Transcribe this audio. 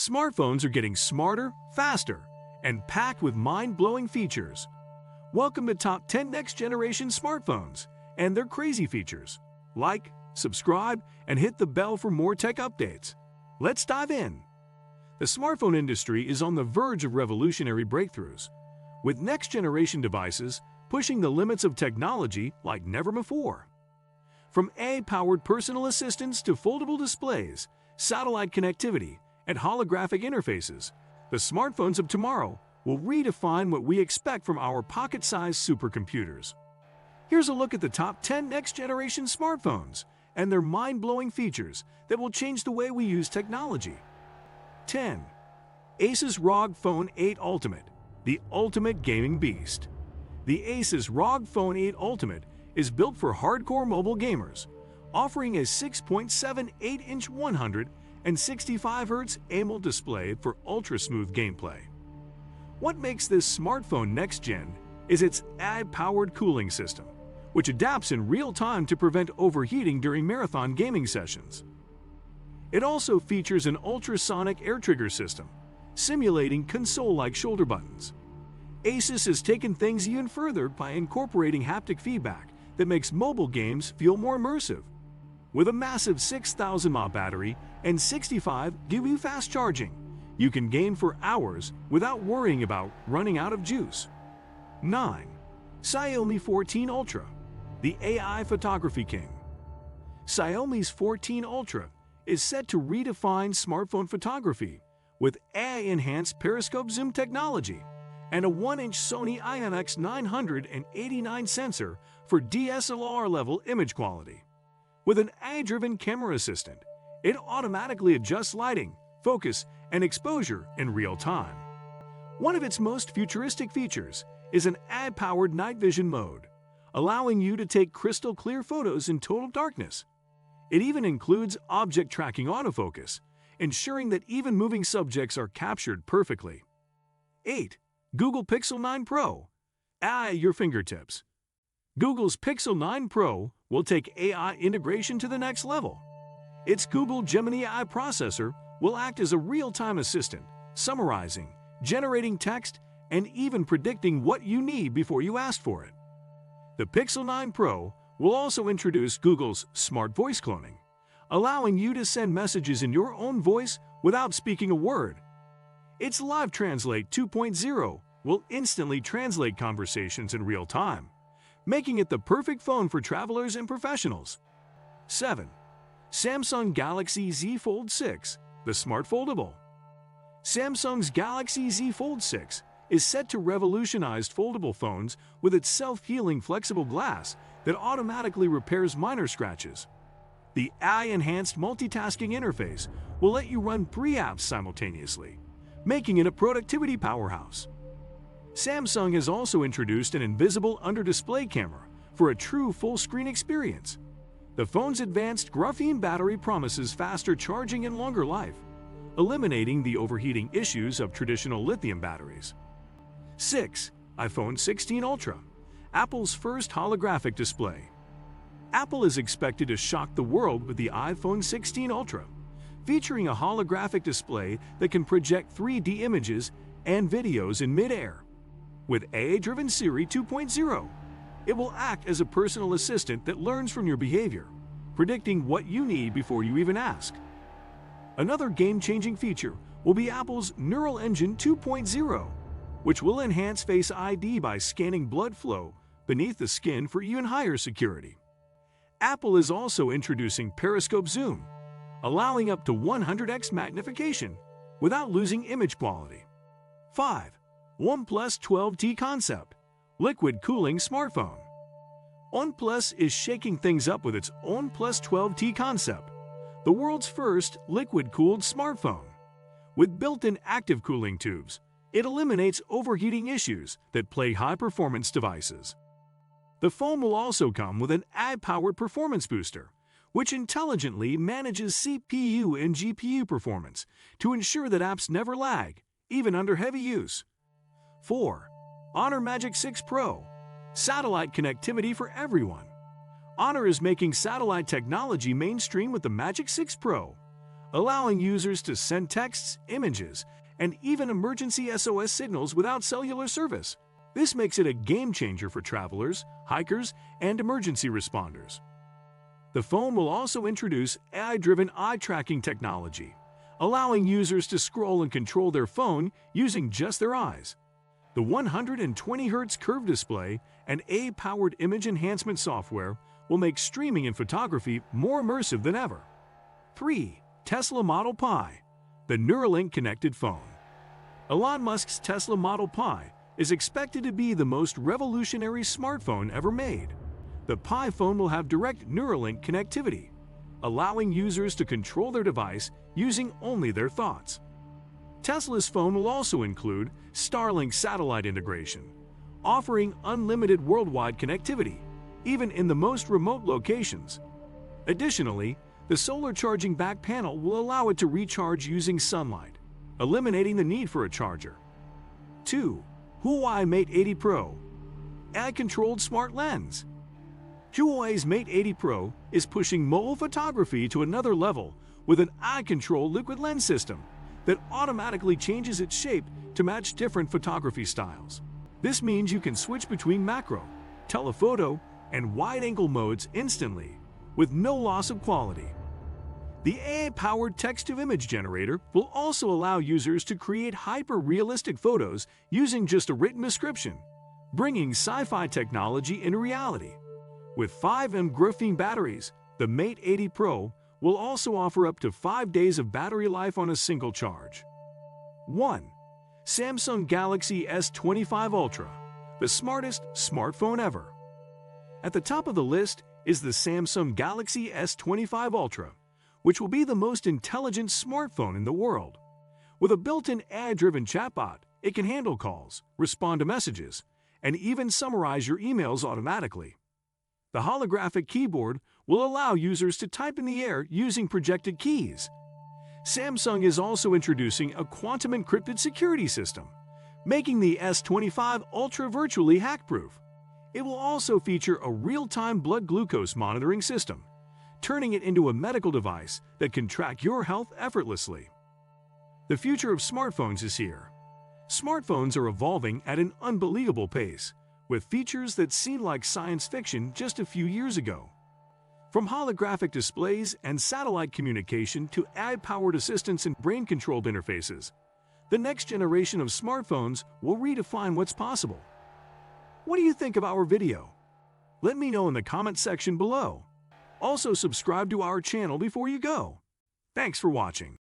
Smartphones are getting smarter, faster, and packed with mind-blowing features. Welcome to Top 10 Next-Generation Smartphones and their crazy features. Like, subscribe, and hit the bell for more tech updates. Let's dive in. The smartphone industry is on the verge of revolutionary breakthroughs, with next-generation devices pushing the limits of technology like never before. From AI-powered personal assistants to foldable displays, satellite connectivity, and holographic interfaces, the smartphones of tomorrow will redefine what we expect from our pocket-sized supercomputers. Here's a look at the top 10 next-generation smartphones and their mind-blowing features that will change the way we use technology. 10. Asus ROG Phone 8 Ultimate, the ultimate gaming beast. The Asus ROG Phone 8 Ultimate is built for hardcore mobile gamers, offering a 6.78-inch 165Hz AMOLED display for ultra-smooth gameplay. What makes this smartphone next-gen is its AI-powered cooling system, which adapts in real time to prevent overheating during marathon gaming sessions. It also features an ultrasonic air trigger system, simulating console-like shoulder buttons. Asus has taken things even further by incorporating haptic feedback that makes mobile games feel more immersive. With a massive 6,000 mAh battery and 65 GB fast charging, you can game for hours without worrying about running out of juice. 9. Xiaomi 14 Ultra, the AI photography king. Xiaomi's 14 Ultra is set to redefine smartphone photography with AI-enhanced periscope zoom technology and a 1-inch Sony IMX989 sensor for DSLR-level image quality. With an AI-driven camera assistant, it automatically adjusts lighting, focus, and exposure in real time. One of its most futuristic features is an AI-powered night vision mode, allowing you to take crystal-clear photos in total darkness. It even includes object tracking autofocus, ensuring that even moving subjects are captured perfectly. 8. Google Pixel 9 Pro, AI at your fingertips. Google's Pixel 9 Pro will take AI integration to the next level. Its Google Gemini AI processor will act as a real-time assistant, summarizing, generating text, and even predicting what you need before you ask for it. The Pixel 9 Pro will also introduce Google's smart voice cloning, allowing you to send messages in your own voice without speaking a word. Its Live Translate 2.0 will instantly translate conversations in real time, making it the perfect phone for travelers and professionals. 7. Samsung Galaxy Z Fold 6, the smart foldable. Samsung's Galaxy Z Fold 6 is set to revolutionize foldable phones with its self-healing flexible glass that automatically repairs minor scratches. The AI-enhanced multitasking interface will let you run 3 apps simultaneously, making it a productivity powerhouse. Samsung has also introduced an invisible under-display camera for a true full-screen experience. The phone's advanced graphene battery promises faster charging and longer life, eliminating the overheating issues of traditional lithium batteries. 6. iPhone 16 Ultra, Apple's first holographic display. Apple is expected to shock the world with the iPhone 16 Ultra, featuring a holographic display that can project 3D images and videos in mid-air. With AI-driven Siri 2.0, it will act as a personal assistant that learns from your behavior, predicting what you need before you even ask. Another game-changing feature will be Apple's Neural Engine 2.0, which will enhance Face ID by scanning blood flow beneath the skin for even higher security. Apple is also introducing periscope zoom, allowing up to 100x magnification without losing image quality. 5. OnePlus 12T Concept, liquid cooling smartphone. OnePlus is shaking things up with its OnePlus 12T Concept, the world's first liquid-cooled smartphone. With built-in active cooling tubes, it eliminates overheating issues that plague high-performance devices. The phone will also come with an AI-powered performance booster, which intelligently manages CPU and GPU performance to ensure that apps never lag, even under heavy use. 4. Honor Magic 6 Pro, satellite connectivity for everyone. Honor is making satellite technology mainstream with the Magic 6 Pro, allowing users to send texts, images, and even emergency SOS signals without cellular service. This makes it a game changer for travelers, hikers, and emergency responders. The phone will also introduce AI-driven eye tracking technology, allowing users to scroll and control their phone using just their eyes. The 120 Hz curved display and AI-powered image enhancement software will make streaming and photography more immersive than ever. 3. Tesla Model Pi, the Neuralink connected phone. Elon Musk's Tesla Model Pi is expected to be the most revolutionary smartphone ever made. The Pi phone will have direct Neuralink connectivity, allowing users to control their device using only their thoughts. Tesla's phone will also include Starlink satellite integration, offering unlimited worldwide connectivity, even in the most remote locations. Additionally, the solar charging back panel will allow it to recharge using sunlight, eliminating the need for a charger. 2. Huawei Mate 80 Pro, AI-controlled smart lens. Huawei's Mate 80 Pro is pushing mobile photography to another level with an eye-controlled liquid lens system that automatically changes its shape to match different photography styles. This means you can switch between macro, telephoto, and wide-angle modes instantly, with no loss of quality. The AI-powered text-to-image generator will also allow users to create hyper-realistic photos using just a written description, bringing sci-fi technology into reality. With 5 mAh graphene batteries, the Mate 80 Pro will also offer up to 5 days of battery life on a single charge. 1. Samsung Galaxy S25 Ultra, the smartest smartphone ever. At the top of the list is the Samsung Galaxy S25 Ultra, which will be the most intelligent smartphone in the world. With a built-in AI-driven chatbot, it can handle calls, respond to messages, and even summarize your emails automatically. The holographic keyboard will allow users to type in the air using projected keys. Samsung is also introducing a quantum encrypted security system, making the S25 Ultra virtually hack-proof. It will also feature a real-time blood glucose monitoring system, turning it into a medical device that can track your health effortlessly. The future of smartphones is here. Smartphones are evolving at an unbelievable pace, with features that seemed like science fiction just a few years ago. From holographic displays and satellite communication to AI-powered assistants and brain-controlled interfaces, the next generation of smartphones will redefine what's possible. What do you think of our video? Let me know in the comment section below. Also, subscribe to our channel before you go. Thanks for watching.